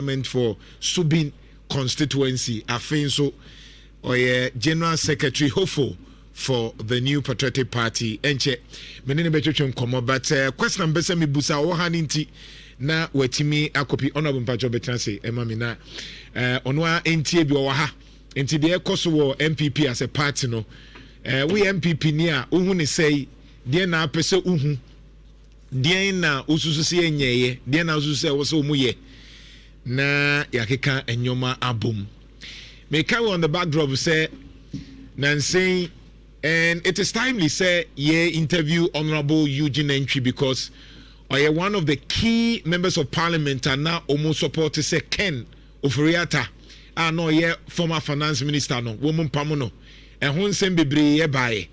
Parliament for Subin constituency. Afenso or General Secretary hopeful for the New Patriotic Party. Enche menene betwetwe nkomo but question number se me busa wo haninti na watimi akopi honorable mpacho betranse emami na ono a entie bi wo ha enti de ekoso wo MPP as a party no we MPP ni a uhu ne sei de na apese uhu de na osusu se enyeye de na osusu se wo se omuye na yakeka enyoma abom me carry on the backdrop say Nancy. And it is timely, say, interview Honorable Eugene Entry because one of the key members of parliament are now almost supported, say, Ken Oforiata. No, former finance minister, no, woman pamono. And who send be by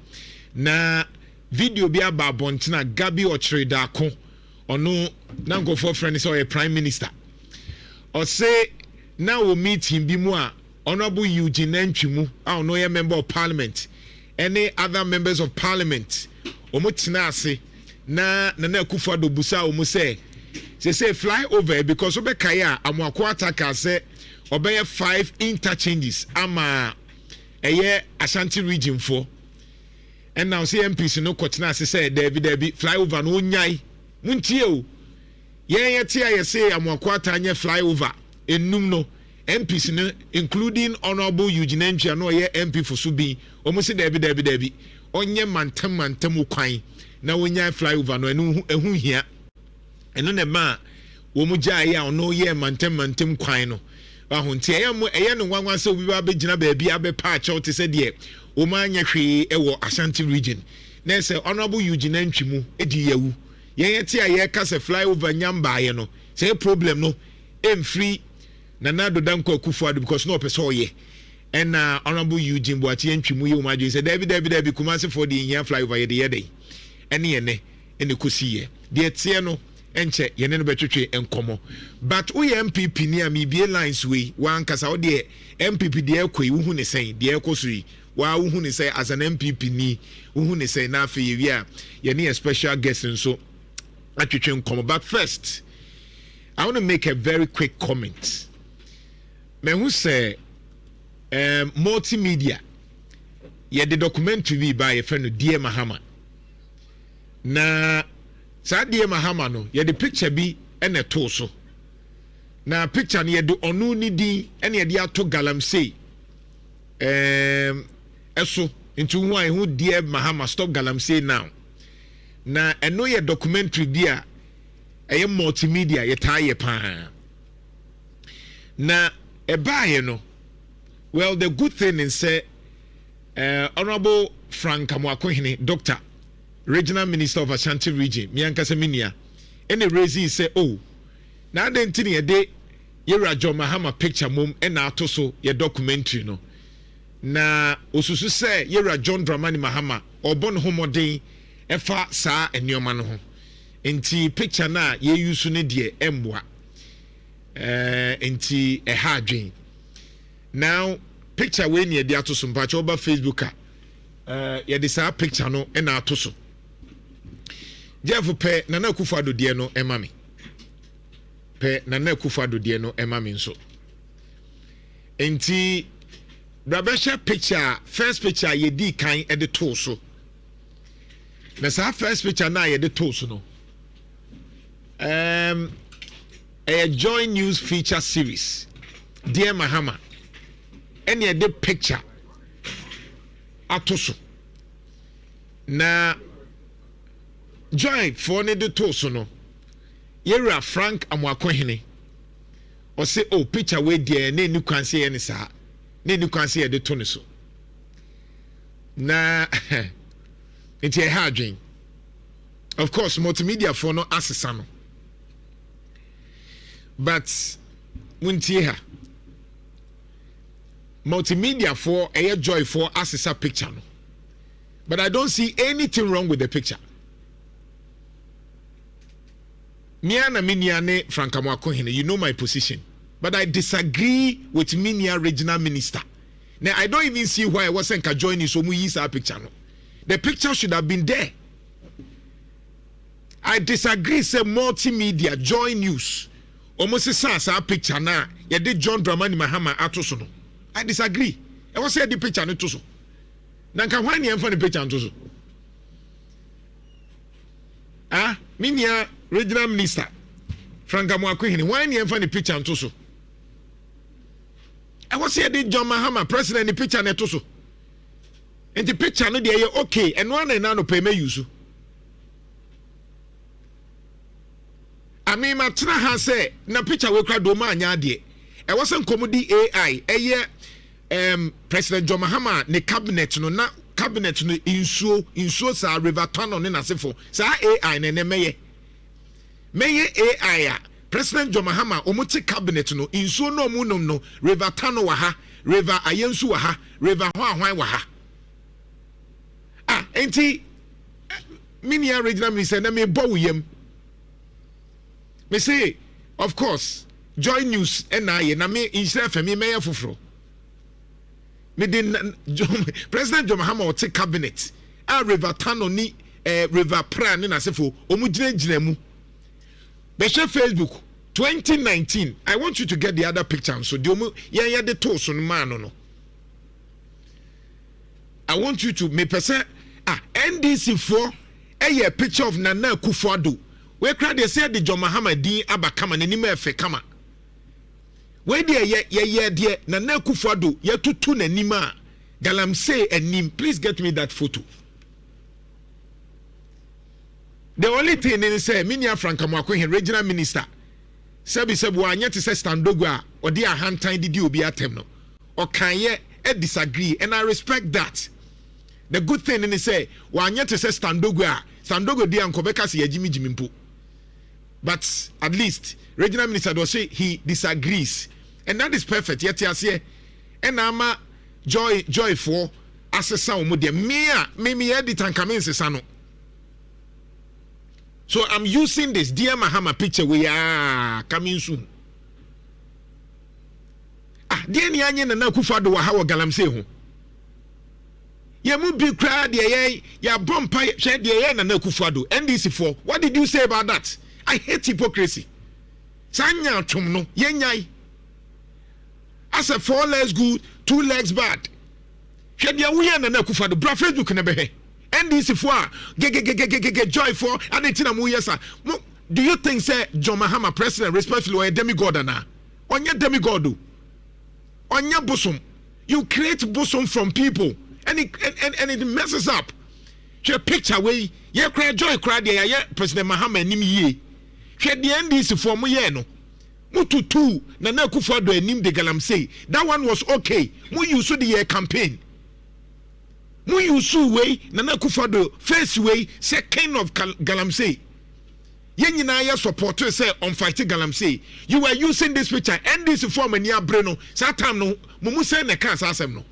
na video be about Bontina Gabi or Tredako or no, now go for friends or a prime minister. Or say, now we'll meet him be more Honorable Eugene Entry, I don't know, a member of parliament. Any other members of parliament omotina ase na Nana Akufo-Addo busa omo say fly over because obekaya amwako attacker say obeye 5 interchanges ama eye Ashanti region for and now say MPs no kotina ase say David fly over no nyai muntie o ye tie say amwako atanye fly over enum no MPs including Honorable Eugene Entry no ye MP for Subi almost Debbie onye mantem kwan na wonya flyover no ehu hia eno ne ma wo mu gya ya no ye mantem kwan no ahonte eye no nwanwa se obi ba begina ba bia be pa cha te se de wo ma anya hwe ewo Ashanti region na se Honorable Eugene Entry mu edi yawu ye tie ye ka se flyover nyamba ye no se problem no free Nana Danko Akufo-Addo because no person ye and Honorable Eugene Boachi Entry mu ye umaji say David Kumasi for the here flyover ye de day ene ene kusi ye de tie no enche ye ne betwetwe enkomo but we MPP ni am be lines we wan kasa o de MPP de ekoi wo hu ne sen de ekosui wa wo hu ne say as an MPP ni wo hu ne say na afi ye a ye ne special guest nso atwetwe enkomo but first I want to make a very quick comment. Me who say multimedia ye the documentary be by a friend of Dear Mahama na sa Dear Mahama no ye the picture be and a torso na picture ni ye do onu ni din ene ye de ato Galamsey eso into one who Dear Mahama stop Galamsey now na eno ye documentary dia eye multimedia ye tie pa na ebaye no well the good thing is say Honorable Frank Amwakohene Doctor Regional Minister of Ashanti Region miankasa minia ene raise say oh na den tini ye de Yera John Mahama picture mom ena atoso ye documentary no na osusu say Yera John Dramani Mahama obon homoden efa saa enioma no ho enti picture na ye use ne de emboa enti ehadwen now picture we ne de atoso mpacho over Facebook ye de saa picture no ena atoso Jeff pe Nana Akufo-Addo de no emami pe Nana Akufo-Addo de no emami nso enti brabesha picture first picture ye di kan e de to so na saa first picture na ye de to so no a joint news feature series Dear Mahama any de picture atoso na joy for ne de to so no Yera Frank Amwakohene o say oh picture we there na ni kwanse ye ne saa na ni kwanse ye de to ne so na it's a hard dream of course multimedia for no assesa no but muntie ha multimedia for a joy for assesa picture no but I don't see anything wrong with the picture. Miana Miniane Frank Amwakohene, you know my position, but I disagree with Minia Regional Minister. Now I don't even see why I wasn't joining so we use our picture. No. The picture should have been there. I disagree. Say multimedia, joy news, almost a picture na ye did John Dramani Mahama atoso. I disagree. I was say the picture no to so. Nanka why ni emfa the picture to so. Ah, minia regional minister Franka Mwakwihini why ni emfa the picture to so. I was say the John Mahama president the picture na to so. And the picture no dey okay and one na no pay me use. I mean, my tana has said, na picture we crowd do man yadi. I wasn't comedy AI. President John Mahama ne cabinet no na cabinet no insuo sa river tunnel ne nasefo. Sa AI ne meye AI President John Mahama omuti cabinet no insuo no mu no river tunnel wa ha, river ayensu wa ha, river hwan wa ha. Ah, enti minia regional minister na me bow yem. Me say, of course, Joy News and I na me instead of me mayor fufro. Me din President John Mahama take cabinet. A river tunnel ni river plan ni na sefo omu jine mu. Be share Facebook 2019. I want you to get the other picture so the omu ya de to so man no. I want you to me person NDC for a picture of Nana Akufo-Addo. We crowd they say the John Mahama din abakama na nima efe kama. We dey ye Nana Akufo-Addo ye tutu na nima Galamsey enim. Please get me that photo. The only thing they say minia Franka Mwakwihini regional minister sebi anya te say standogo a odi ahantan didi obi atem no. O kan ye disagree and I respect that. The good thing they say anya te say standogo di ankobeka se yajimi jimimpo. But at least regional minister does say he disagrees, and that is perfect. Yet he say, and ama joy for assessa omo de me edit and come in sesano. So I'm using this dear Mahama picture we are coming soon. Ah, dear ni anye na Akufo-Addo wa hawo Galamsey ho. Ye mu bi kra de ya bompa hwe de na Akufo-Addo NDC for. What did you say about that? I hate hypocrisy. Sanya twom no yenyai. As a 4 legs good, 2 legs bad. Hwe de we na Akufo-Addo bra Facebook na be he. NDC for joy for and etina mu yesa. Do you think say John Mahama president respectfully or a demigod na? Onya demigod do. Onya bosom. You create bosom from people and it messes up. Your picture way ye cry joy cry there ye President Mahama nim ye. Hwe de NDC for mu ye no. Mututu na Akufo-Addo enim de Galamsey. That one was okay. Mu use the year campaign. Mu use way na Akufo-Addo face way second of Galamsey. Ye nyina ye support say on fight Galamsey. You were using this picture NDC for many abreno. Satam no mumu say na kan asem no.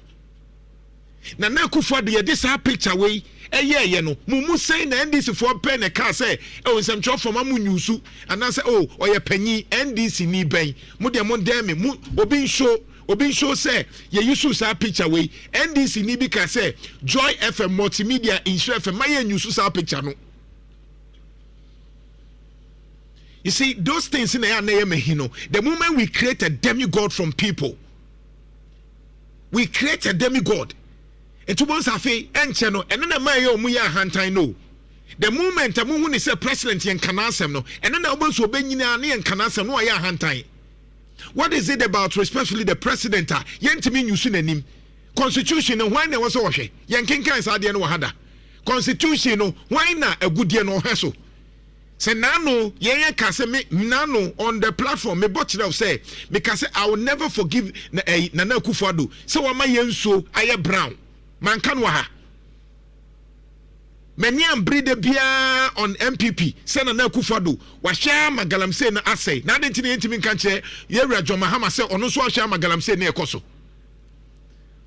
Na Akufo-Addo ye this picture way ye no mumu say na NDC for pen na kan say o nsem cho for mamu nyusu and say oh oye panyi NDC ni ben mu de mo dem me mu obi show say ye use sa picture way NDC ni bi ka say Joy FM multimedia insure FM my nyusu sa picture no. You see those things in the the moment we create a demigod from people, we create a demigod. And to once afi enche no eno na maye omu ya hantan no. The moment amu hu say president yen kanasem no eno na obo so benyina na yen kanasem no ya hantan. What is it about respectfully the president yentimi nyusu nanim? Constitution no why na wo so wo hwe yen kenkan sa de no wahada. Constitution no why na agudie no hwe say nano yen ka say me nano on the platform me botch say me ka say I will never forgive Nana Akufo-Addo say wa ma yen so aye brown. Man can waha. Many am breed bia on MPP. Say Nana Akufo-Addo. Washa Galamsey na asay. Na denti ni ntimi kanche. Yewra John Mahama say ono so washa Galamsey na ekoso.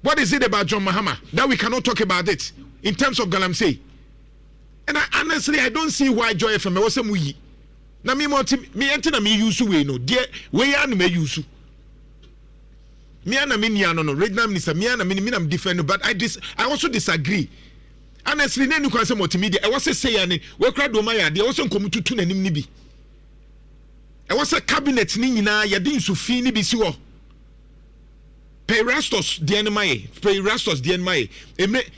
What is it about John Mahama that we cannot talk about it in terms of Galamsey? And honestly, I don't see why Joy FM was some we. Na me enti na me use we no. Dear we ya na me use. Me and me no regional minister me and me am different but I also disagree. Honestly na nu kwa say multimedia I was say yani we crowd do my dey also come tutu nanim ni bi. I was a cabinet ni nyina yɛde nsufi ni bi si hɔ pay restos the enemy pay restos the enemy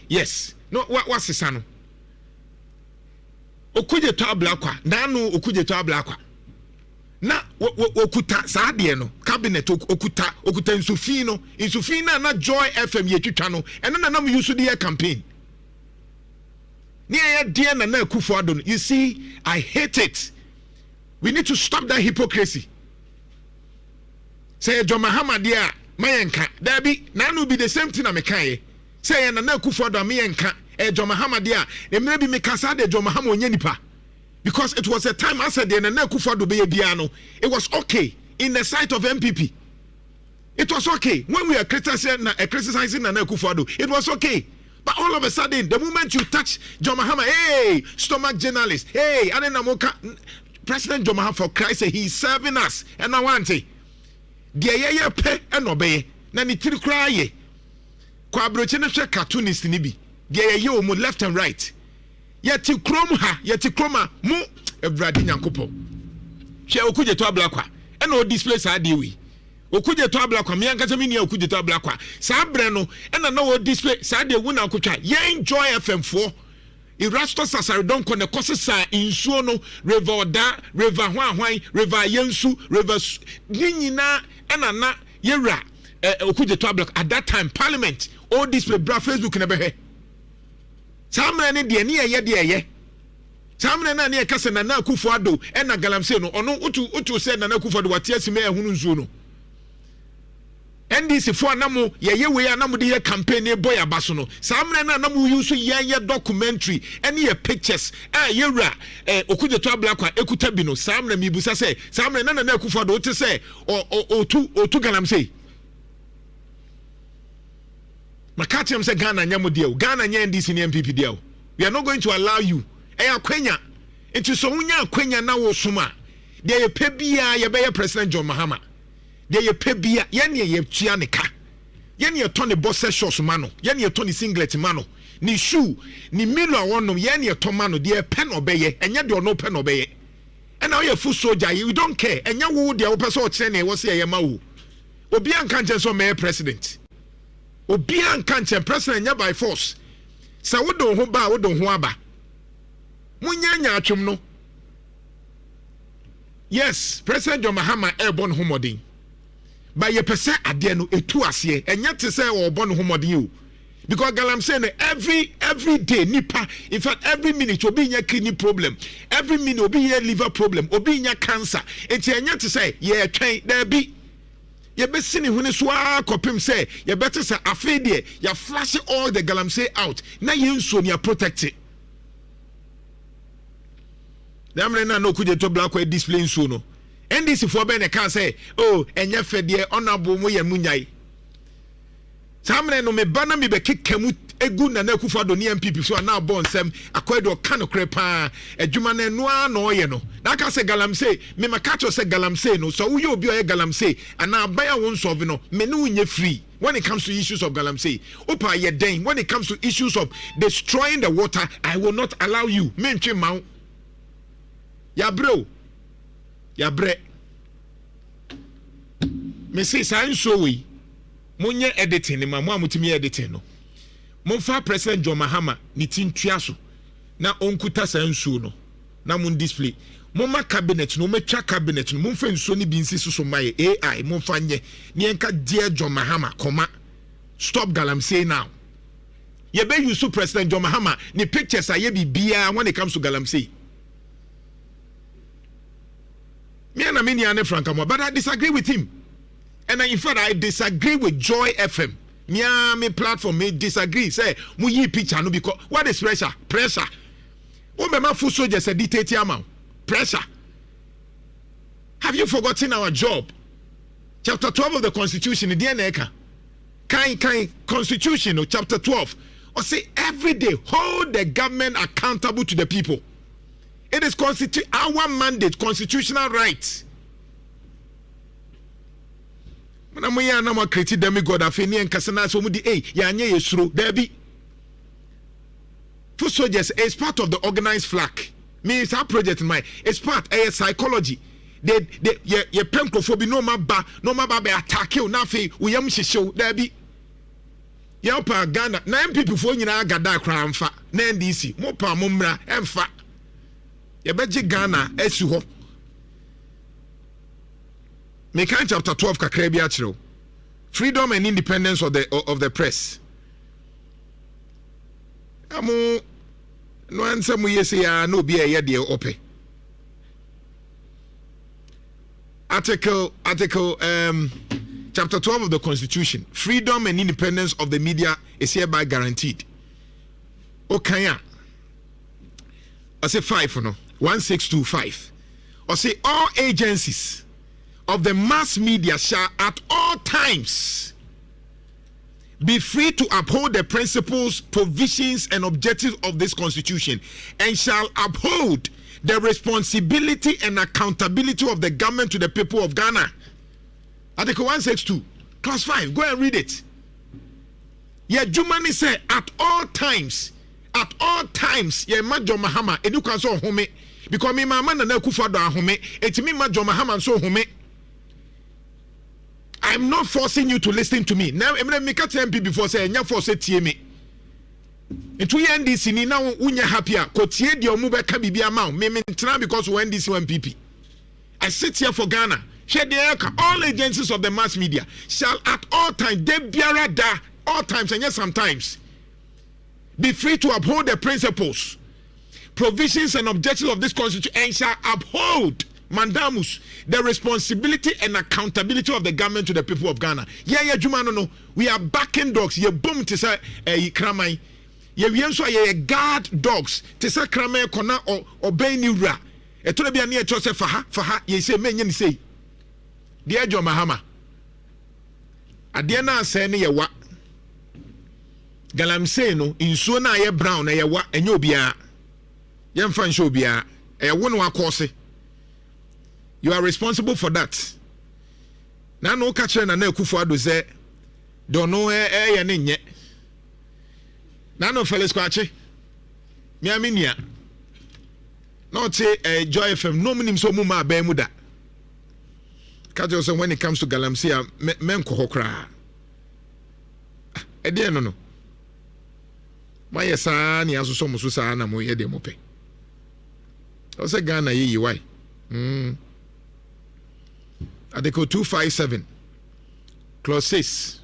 yes no what sisa no okuje to ablakwa nanu okuje to ablakwa na okuta saa de no cabinet okuta nsufi na Joy FM yetwitwa no eno na nam use the campaign ni ya de na Akufo-Addo no. You see, I hate it. We need to stop that hypocrisy. Say John Mahama dia mayenka dabi nanu be the same thing amekaye say na Akufo-Addo mayenka John Mahama dia maybe me kasa de John Mahama onye nipa because it was a time I said na Akufo-Addo be bia no it was okay in the sight of MPP. It was okay when we are criticizing na Akufo-Addo, it was okay. But all of a sudden, the moment you touch John Mahama, hey, stomach journalist, hey, President John Mahama, for Christ, he's serving us. And I want to the pay and obey. Nani tiri cry. Kwabrochene cartoonist nibi. Yo mo left and right. Yeti kroma mu ebradi nyankopo. She okuje to ablakwa. And no display sa diwi. Okuje to ablakwa me ankasa me nia okuje to ablakwa saa bre no na na wo display saa de wu na akotwa ye enjoy FM 4 Erastus Asaredon ko ne kosesa insuo no river oda river hwan river yensu river nyina na yewra okuje to ablakwa at that time parliament all display bra Facebook na be he saa mra ne de ne ye saa mra na ne kasa na Akufo-Addo na Galamsey no ono utu se na Akufo-Addo wate asime ehunu nsuo no NDC for anamu ye we anamu de campaign boy abaso no samre na anamu use ye documentary any ye pictures yewra okuje to ablakwa ekuta bi no samre mi busa say samre na Akufo-Addo o te say otu Galamsey makachem say Ghana nyamo de Ghana nya NDC ni MPP de we are not going to allow you akwenya enti so unya akwenya na wo soma de ye pe bia ye be President John Mahama de ye pebia ye ne ye tua ne ka ye ne to ne boxer shorts mano ye ne to ne singlet mano ni shoe ni milo awon ye ne to mano de pen obeye enye de ono pen obeye and now you full soldier you don't care enye wo de wo person o kire ne wo se ye ma wo obi anka nche so me president obi anka nche president nya by force sa wo don ho ba wo don ho aba munya nya atwom no yes President John Mahama airborne homodin by ye pese ade no etu ase enya te se o born homodin o because Galamsey every day nipa in fact every minute obi nya kidney problem every minute obi nya liver problem obi nya cancer enti enya te se ye twen da bi ye be sini hune so akopem se ye better se afi de ya flash all the Galamsey out na ye nso ne protect it damre na no kuje to black white display nso no NDC for ben can say oh enya fede honorable mu ye munyai samre no me bana me be kekemu egu na Akufo-Addo ni MPP so na bon sem akwedo kan krepa adwuma na no na oye no na ka say Galamsey me makacho say Galamsey no so wo ye obi oye Galamsey ana abaya won solve no me no unye free when it comes to issues of Galamsey opa ye den when it comes to issues of destroying the water I will not allow you mentwe maw ya bro ya bre me say san so we munye editing ma mo amutimi editing no monfa President John Mahama ni tintua so na onkuta san so no na mun display momma cabinet no metwa cabinet no momfa nso ni bi nsi so maye AI momfa nye ni enka dear John Mahama koma stop Galamsey now ye be use President John Mahama ni pictures aye bibia when it comes to Galamsey. Me and Aminiane Frankamo, but I disagree with him. And in fact, I disagree with Joy FM. Me platform, me disagree. Say, mu picture no because what is pressure? Pressure. Oh, my full soldiers a dictate amount. Pressure. Have you forgotten our job? Chapter 12 of the Constitution, the kind Constitution, chapter 12. Or say every day, hold the government accountable to the people. It is our mandate, constitutional rights. When we are now creating demigod of any and Casana, so mudi yanye yesru, there be. For soldiers, it's part of the organized flag. Means our project, it's part of psychology. ye penkrofo bi no ma ba be attack you na fe wo yam hyehyew da bi ye opa Ghana na MPP fo nyina agada kra mfa na NDC mo pa mo mra emfa ye beje Ghana esi ho me kan chapter 12 kakra bi akiro freedom and independence of the press amu no answer mu yesi ya no bi ye de ope Article chapter 12 of the Constitution, freedom and independence of the media is hereby guaranteed. Okay, I say 5 no 1625. I say all agencies of the mass media shall at all times be free to uphold the principles, provisions, and objectives of this Constitution, and shall uphold the responsibility and accountability of the government to the people of Ghana. Article 162, clause 5. Go and read it. Yeah, Jumani said at all times, yeah, Majo Mahama, and you can so home because me mama na kufa do home, it me Majo Mahama so home. I'm not forcing you to listen to me. Now, I'm make a MP before saying, "Nya force tie me." Into NDC ni now unya happier. Kotie di omu be ka bibia ma me mentra because we NDC one PP. I sit here for Ghana. All agencies of the mass media shall at all times, all times and yes sometimes, be free to uphold the principles, provisions and objectives of this Constitution, and shall uphold mandamus the responsibility and accountability of the government to the people of Ghana. Yeah, Juma no. We are backing dogs. You boom to say kramai. We also a guard dogs to say krame kona or obey Nhyira. E to be near to say faha ye say men yen say. Dear John Mahama. Adia na say ne ye wa. Galamsey no insuo na ye brown na ye wa enye obia. Ye mfa nso obia. E wo no akose. You are responsible for that. Na no ka kire na Akufo-Addo say don't know ye ne nye. Nano fellas kwache. Mi aminia. Not say Joy FM no minim so mu ma ba mu da. Kajo say when it comes to Galamsey men ko hokra. E de no. Ma yesa ni aso so muso sa na mo ye de mo pe. O say Ghana yi why? Article 257 clause 6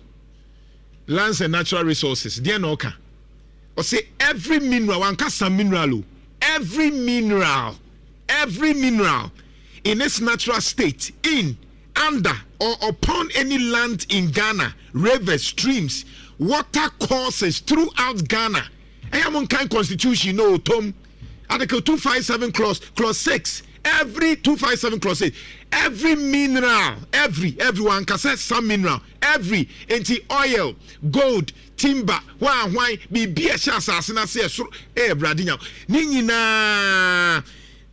lands and natural resources. Dear no ka. Or say every mineral, every mineral in its natural state, in, under, or upon any land in Ghana, rivers, streams, water courses throughout Ghana. I am on kind constitution, no, Tom. Article 257 clause 6. Every 257 clause 6. Every mineral, everyone can say some mineral, every oil, gold, timber, why be a chance as I say, Bradinya. Nina,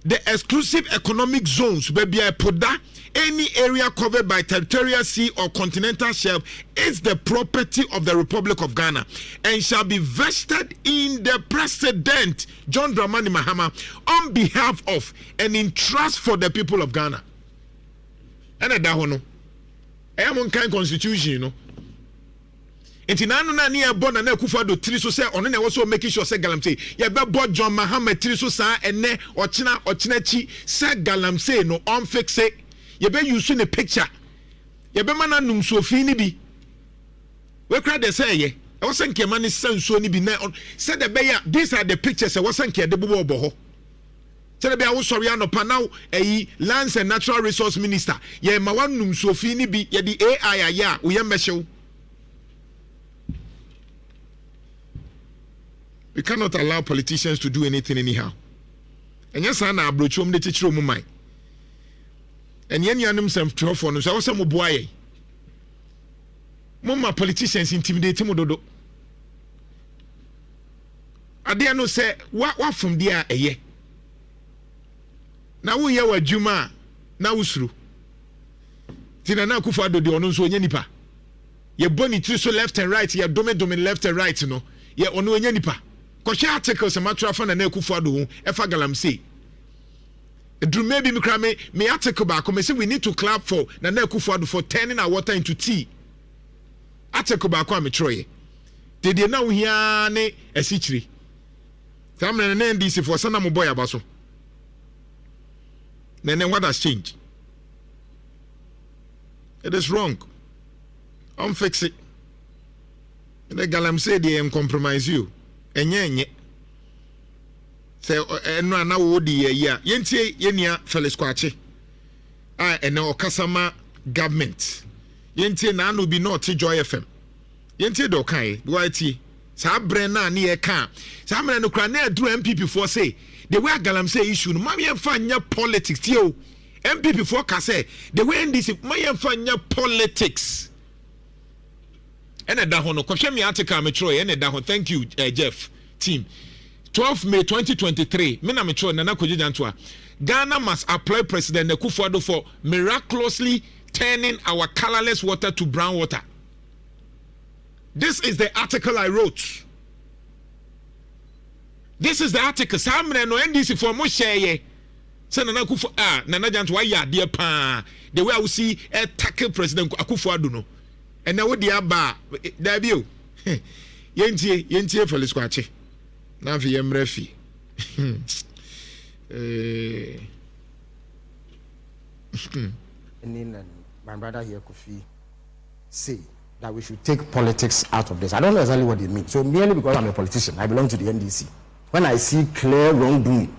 the exclusive economic zones, baby, I put that any area covered by territorial sea or continental shelf is the property of the Republic of Ghana and shall be vested in the President John Dramani Mahama on behalf of and in trust for the people of Ghana. And that one, I am on kind constitution, you know. Enti nanu na ne ebo na Akufo-Addo tiri so say ono na also making sure say Galamsey ye be bo John Mahama tiri so sa ene ochina chi say Galamsey no on fix it ye be use ne picture ye be mana num sofi ni bi we kra de say ye e wo say nkema ne sanso ni bi na say the be ya these are the pictures e wo say nke de bobo obo say the be a wo sori anopa now lands and natural resource minister ye ma wan num sofi ni bi ye di AI ya wo ye mehyew. We cannot allow politicians to do anything anyhow. And yes, I na abrochom de teacher mu mai. And yen yanum sem trofo no so say mo boaye. Mo ma politicians intimidate mo dodo. Ade no say what from there eye. Na wo ye wadwuma na wusuru. Tina na Akufo-Addo de ono so onye nipa. Ye boni tiri so left and right, ye dome left and right no. Ye ono onye nipa. Koshe articles a matter of na Akufo-Addo efa Galamsey Drew maybe me article back. Me say we need to clap for Nana Akufo-Addo for turning our water into tea. Article back me Troy. Did you know here ne esichiri? Come na NDC for sana mo boy abaso. Then what has changed? It is wrong. Fix it. The Galamsey they compromise you. Enye. Say no na wo di ya. Yentie yenia Felix Kwache. And Okasama government. Yentie na no be not Joy FM. Yentie do kai. Duati. Sa brena na e ka. Sa mena no kra na adru MPP for say the way Galamsey issue no ma yemfa nya politics tie o. MPP for ka say the way NDC ma yemfa nya politics. Ene da ho no kwhwe me article me tro ene da ho. Thank you Jeff team. 12 May 2023 me na me tro na kojijanto Ghana must apply President Akufo-Addo for miraculously turning our colorless water to brown water. This is the article I wrote. This is the article. Samre no NDC for mo share. Say Nana Akufo Nana Janto why ya dear pa. The way I will see tackle President Akufo-Addo no. And now what the aba debut. Yentie Felix Kwache. Na fi yemrefi. My brother here Kofi say that we should take politics out of this. I don't know exactly what they mean. So merely because I'm a politician, I belong to the NDC. When I see clear wrongdoing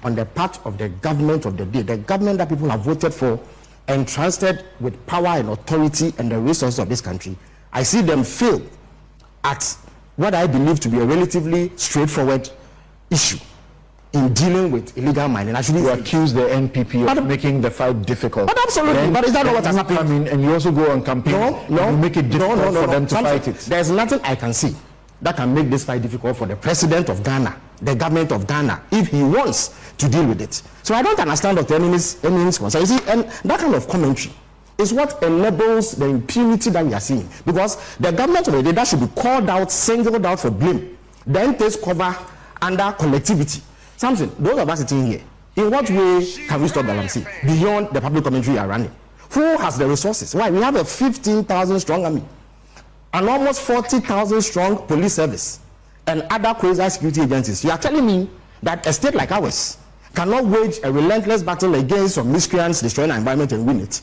on the part of the government of the day, the government that people have voted for, entrusted with power and authority and the resources of this country, I see them fail at what I believe to be a relatively straightforward issue in dealing with illegal mining. Actually, you accuse the NPP of making the fight difficult. But absolutely, then, but is that not what has happened? Come in and you also go on campaign. No, you make it difficult for them to fight it. There's nothing I can see that can make this fight difficult for the president of Ghana, the government of Ghana, if he wants to deal with it. So I don't understand Dr. Emine's concern. You see, and that kind of commentary is what enables the impunity that we are seeing. Because the government of the day that should be called out, singled out for blame, then takes cover under collectivity. Something, those of us sitting here, in what way can we stop Galamsey beyond the public commentary you are running? Who has the resources? Why? We have a 15,000 strong army, an almost 40,000 strong police service, and other quasi security agencies. You are telling me that a state like ours cannot wage a relentless battle against some miscreants destroying our environment and win it?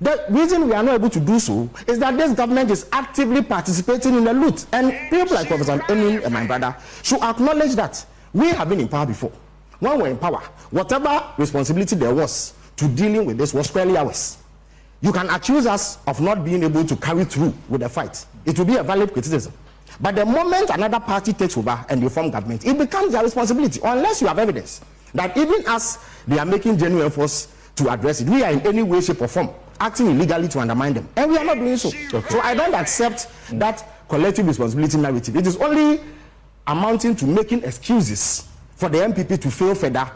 The reason we are not able to do so is that this government is actively participating in the loot. And people like Professor Emin and my brother should acknowledge that we have been in power before. When we were in power, whatever responsibility there was to dealing with this was squarely ours. You can accuse us of not being able to carry through with the fight. It will be a valid criticism. But the moment another party takes over and they form government, it becomes their responsibility, unless you have evidence that even as they are making genuine efforts to address it, we are in any way, shape or form acting illegally to undermine them. And we are not doing so. Okay. So I don't accept that collective responsibility narrative. It is only amounting to making excuses for the MPP to fail further.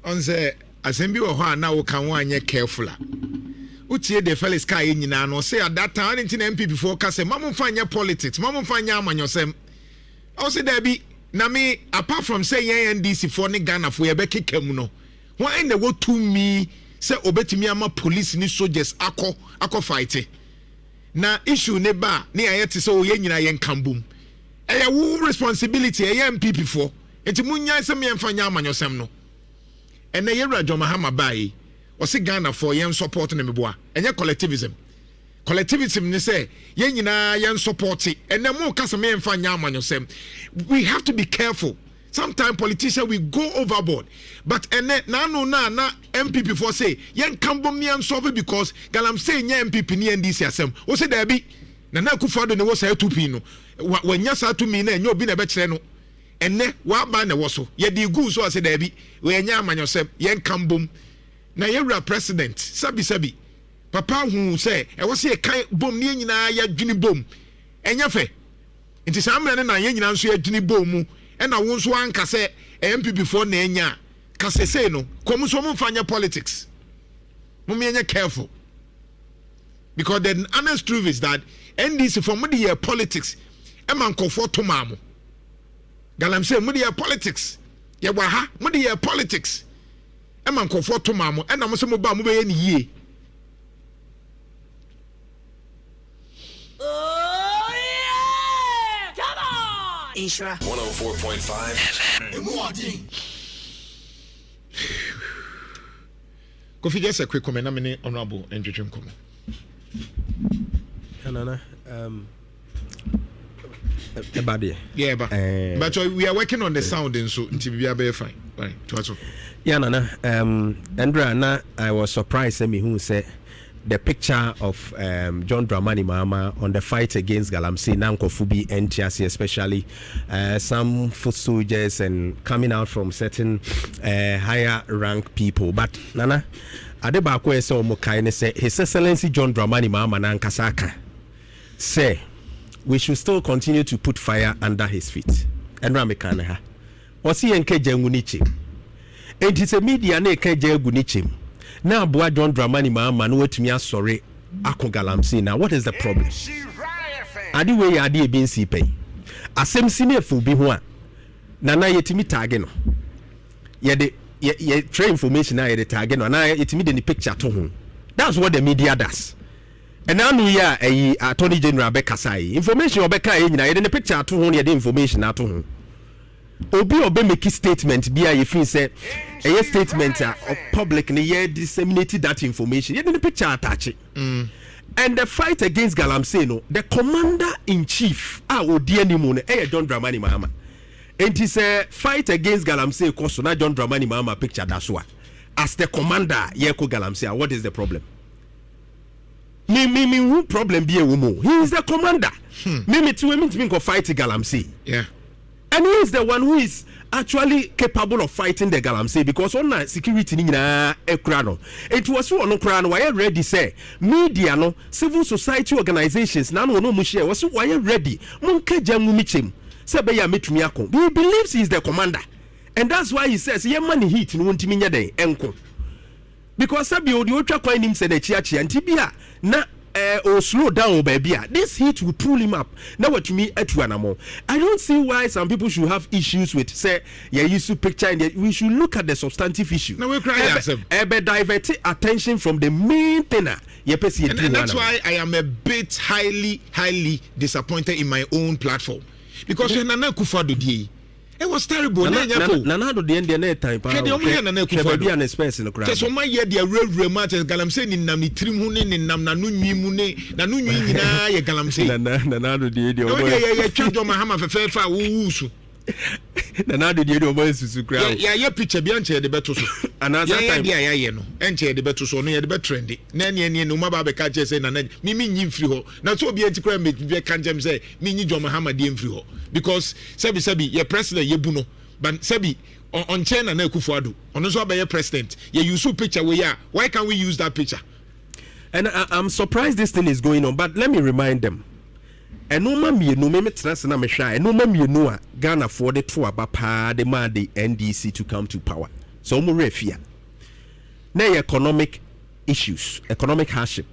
On say assembly or now we can one careful. Utie the fellas car in no say at that time in MP before say mamu fanya politics, mamu fanya amanyosem. I say there be na me apart from say NDC for ni Ghana for yebeki kemuno. Why in the wo to me say obetimi ama police ni soldiers akọ fight. Na issue ne ba ne ayete say oye nyina yen kambum. Eya wo responsibility eya MPP for. Enti munya say me mfanya amanyosem no. Ene yewra Mahama bai. Wasi Ghana for yen support ne meboa. Enye collectivism. Collectivism ne say yen nyina yen support it. Ene mo kasa me mfanya amanyosem. We have to be careful. Sometimes politicians will go overboard. But na MPP for say yen kambom ni solve because Galamsey nya MPP ni NDC asem. O say there be Nana Akufo-Addo ne wo say 2p no. Wanya sa 2 mi na enyo bi na be kire no. Enne wa ba na wo so. Ye di gu so say there be we nya amanyosem yen kambom. Na yewra president sabi papa hu say e wo say kan bom ni nyina ya dwini bom. Enya fe. Nti sa amre na yen nyina nso ya dwini bom mu. And I want to anchor say MP before Nenya. Kase say no. Come so mufanya politics. Mumenya careful. Because the honest truth is that NDC for mudi year politics. Eman comfort to mamu. Galamsey mudi year politics. Ye waha mudi year politics. e man nkofo to ma mo e na mo se mo ba mo be ye ni yie. Oh yeah! Come on! Nhyira 104.5. Kofi, just a quick comment. I mean, honorable Andrew comment. Yeah, but we are working on the sound, and so until we are very fine. Right, yeah, Nana. Andrea, na I was surprised. Me who said the picture of John Dramani Mahama on the fight against Galamsey, Nankofubi, NTC, especially some foot soldiers and coming out from certain higher rank people. But Nana, Adebako ese omokaine say His Excellency John Dramani Mahama Nankasaka say we should still continue to put fire under his feet. And Ramekane ha. Osi enke jengunichi. It is a media ne ke jengunichi. Now, boy, John Dramani Mahama no wetumi asore akọ Galamsey. Now, what is the problem? Adi we adi ebin si pay. Asem sinefu bi ho a na yetimi tag no. Ye trade information na ye tag no na yetimi de ni picture to ho. That's what the media does. And now we are a Attorney General Bekasai. Information obeka e nyina ye de ni picture to ho ye de information ato ho. Obi make statement be a feel say a statement of public and ye disseminated that information. You didn't picture attach it. And the fight against Galamsey, no, the commander in chief, John Dramani Mahama. And it's a fight against Galamsey, cause na John Dramani Mahama picture that's why. As the commander, Yeko Galamsey, what is the problem? Me, who problem be a woman? He is the commander. Me too, me think of fight Galamsey. Yeah. And he is the one who is actually capable of fighting the Galamsey because on security na ekrano. It was so on krano why ready say media no civil society organizations na no mu share was why ready munke jamu michim say be ya metumi akon. He believes he is the commander. And that's why he says ye man heat no ntimi nya den enko. Because sabi odi otwa kwan nim se na chiachi antibia na slow down baby. This heat will pull him up. Now what to me etuanamo. I don't see why some people should have issues with say yeah you should picture and we should look at the substantive issue. Now we cry divert attention from the main thing. And that's why I am a bit highly disappointed in my own platform. Because Nana Akufo-Addo die. It was terrible. Nana do the end of time. Just on my year, the real match as Galamsey in Namni Trimune in Namnanu Mune, Nanu Nina, Galamsey. Nana do the idiot. Oh, yeah, Church of Mahama for Fairfa Wusu. Nana do the idiot voice to crowd. Yeah, picture beyond the better. And as I am, yeah, no, and chair the better so near the better trendy. Nanny and no Maba catches and Mimi Yimfriho. Now, so be antiquated, be can't say, Mini John Mahama Diemfriho. Because Sebi, your president, Yebuno, but Sebi on China and Akufo-Addo, on also by your president, you use picture where ya. Why can't we use that picture? And I'm surprised this thing is going on, but let me remind them. And no mammy, no me trust na me shy, no mammy, no Ghana for the two abapa demand the NDC to come to power. So more refia. Now economic issues, economic hardship.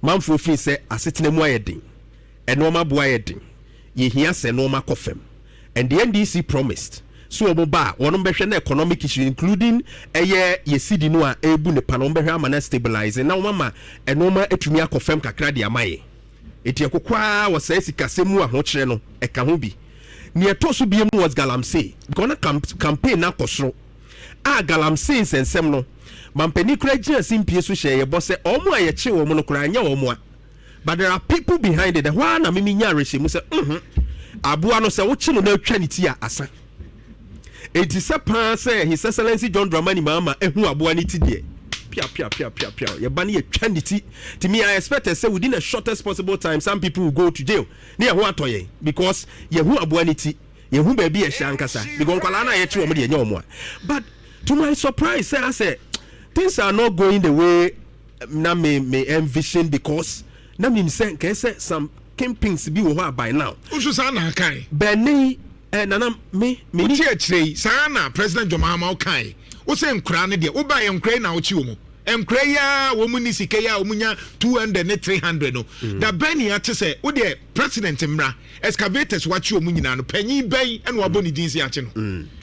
Manfro fi say asetine mo ayedin. Enoma bo ayedin. Ye hear say normal kofem. And the NDC promised. So oba wono behwe na economic issue including ye sidi no a ebu ne panom behwe amana stabilize. Na mama enoma etumi akofem kakra de amaye. Eti ekokwa was say sikasemu a ho kire no eka ho bi. Ne etoso bi mu was Galamsey. Gonna campaign na kosro. Galamsey nsensem no. Mampani kura gina simpie so hye ye bo se omo a ye che wo mo no kura anya wo mo a. But there are people behind it. Why na mimi nya reshe mu se aboa no se wo chi no na atwa ne ti a asa. Eti se pan say His Excellency John Dramani Mahama ehu aboa ne ti de. Pia. Ye bani ye twa ne ti. To me I expect say within the shortest possible time some people will go to jail. Ne ye ho atoye because ye hu aboa ne ti. Ye hu ba bi ye shankasa because kwala na ye chi wo mo de nya wo mo. But to my surprise I say things are not going the way na me envision because na me say some campings bi wo ho by now. Usu sa na kai. Beni nana me ti achire sa na President John Mahama kai. Wo say nkura ne de wo ba ye nkura na wo chi wo mo. Emkreya womuni sikeya omunya 200 ne 300 no. Da bani ate say wo de president mra excavators wachi omunyina no panyi ben ene wabo ni dinsi ache no.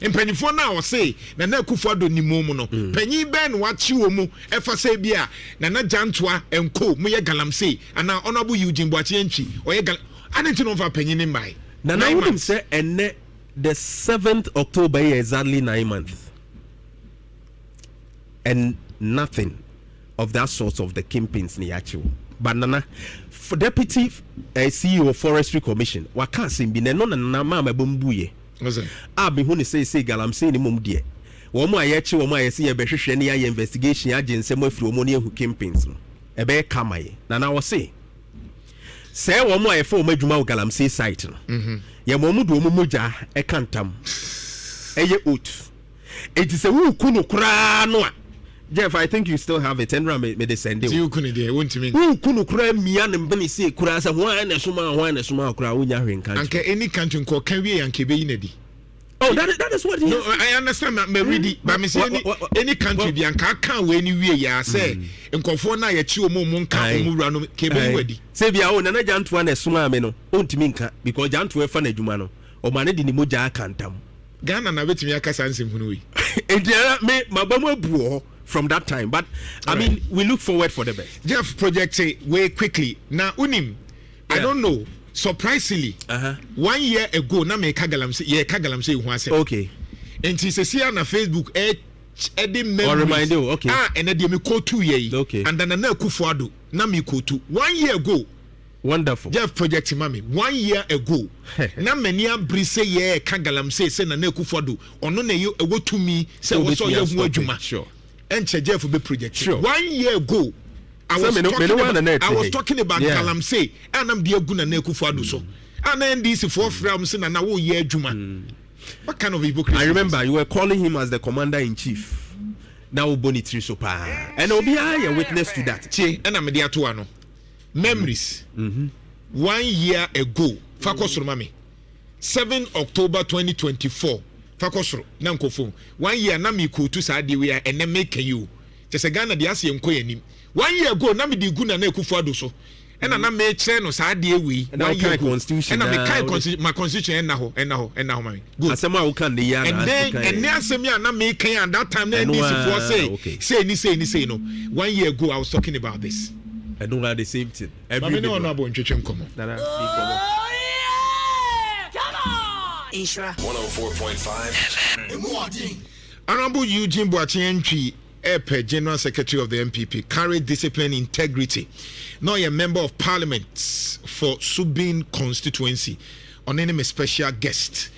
Empanyifo na wo say na Akufo-Addo ni momu no. Panyi ben wachi omu efa say bia na Jantoa enko mu ye Galamsey ana honorable Eugene Boachi Antwi oye adenti no fa panyi ni mbai. Na would say ene the 7th October exactly 9 months. And nothing of that sort of the kingpins ni actual. But nana for deputy CEO of Forestry Commission, waka simbi ne no na mama bombuye. Abi hu ne say Galamsey ni mum die. Womo ayechi womo ayesi ye behwehwe ne ya investigation agency mo afiri womo ne hu kingpins no. Ebe kamaye. Nana wo say say womo ayefo womo adwuma Galamsey site no. Ye momu do womo moja e kantam. Eye oat. It is a wu kunu kra no a Jeff, I think you still have it. Enra me de send it. You couldn't do it. Me. Who couldn't cry me and Benny say Kurasa one and Suma cry when you're in country. Any country called Kenway and Kebe inedi. Oh, that is what he No, I understand that me ready, but me say any country be and can't win anywhere ya say in Confona ya chiwo mo monka mu rano Kebe wedi. Say be our nana Jantoa na Suma me no. Onti minka because Jantoa fa na adwuma no. O mane di ni moja akantam. Ghana na betimi akasa nsem hunu wi. Entia me mabamu abuo from that time, but I mean we look forward for the best. Jeff project way quickly now unim I don't know surprisingly 1 year ago na me Galamsey hu ase okay and she see na Facebook Eddie memories remind you okay and dey me call 2 years okay and then na Akufo-Addo na me call 2 1 year ago. Wonderful. Jeff project mami 1 year ago na many abri say ye Galamsey say na Akufo-Addo ono na ye ewo tumi say wo so ye hu adwuma sure and Jeff be project sure 1 year ago I was talking about Galamsey and I'm the Aguna Akufo-Addo so and NDC for from saying na wo ye adwuma. What kind of hypocrisy? I remember you were calling him as the commander in chief. Now Bonitri Sopa and Obi a witness to that. Che and I'm the atuano memories 1 year ago fakosoro mami 7 October 2024 fakosoro na nkofo 1 year na me ko tu sa de we and make you just a Ghana de ase enko yanim 1 year ago na me di gu na Akufo-Addo so and na me kire no sa de we 1 year constitution and me kai constitution my constitution na ho mami good asema wo kan de ya and then and na asema na me kan at that time na NDC for say no 1 year ago I was talking about this. I don't have the same thing. Every no no about Nhyira komo. Oh yeah! Come on! Nhyira 104.5. Honorable Eugene Boachi Antwi, General Secretary of the NPP, carried discipline integrity. Now a member of Parliament for Subin constituency. On any special guest.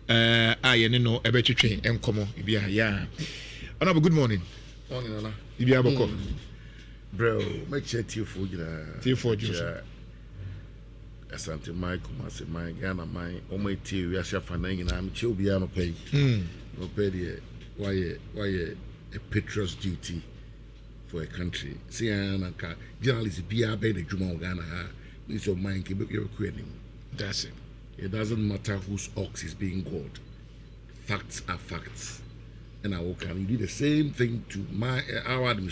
I know ebetwe enkomo ibia yeah. Honorable, good morning. Morning, Nana. Ibia boko. Bro, make sure T4 T4 Asante Mike, Kumasi Mike, Ghana Mike, Ometi, we are Shafanang, and I'm Chilbiano pay. No pay why a patriot's duty for a country. See, and journalists be a better Juma Ghana, this of mine, you're quitting. That's it. It doesn't matter whose ox is being gored. Facts are facts. And I will can do the same thing to our administration.